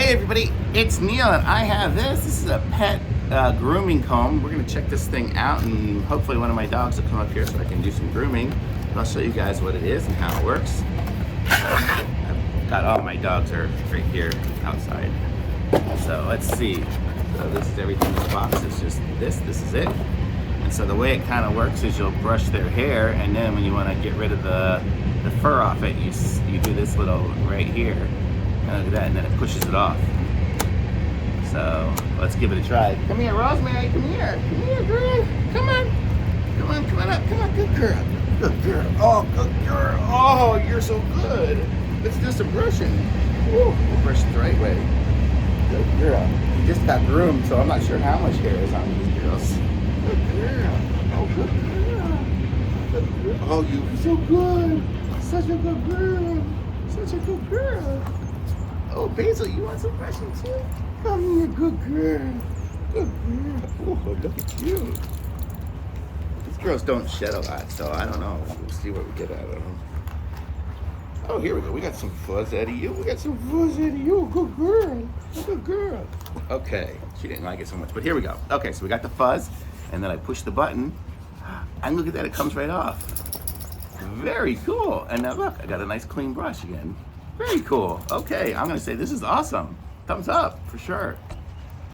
Hey everybody, it's Neil and I have this. This is a pet grooming comb. We're going to check this thing out and hopefully one of my dogs will come up here so I can do some grooming. I'll show you guys what it is and how it works. I've got all my dogs are right here outside. So let's see. So this is everything in this box. It's just this is it. And so the way it kind of works is you'll brush their hair, and then when you want to get rid of the fur off it, you do this little right here. And look at that, and then it pushes it off. So let's give it a try. Come here, Rosemary. Come here. Come here, girl. Come on. Come on. Come on up. Come on. Good girl. Good girl. Oh, good girl. Oh, you're so good. Let's do some brushing. Woo. We'll brush it the right way. Good girl. You just got groomed, so I'm not sure how much hair is on these girls. Good girl. Oh, good girl. Good girl. Oh, you're so good. Such a good girl. Such a good girl. Oh, Basil, you want some brushing too? Come here, good girl. Good girl. Oh, look at you. These girls don't shed a lot, so I don't know. We'll see what we get out of them. Oh, here we go. We got some fuzz out of you. We got some fuzz out of you. Good girl. Good girl. Okay. She didn't like it so much, but here we go. Okay, so we got the fuzz, and then I push the button, and look at that. It comes right off. Very cool. And now look, I got a nice clean brush again. Very cool. Okay, I'm gonna say this is awesome. Thumbs up for sure.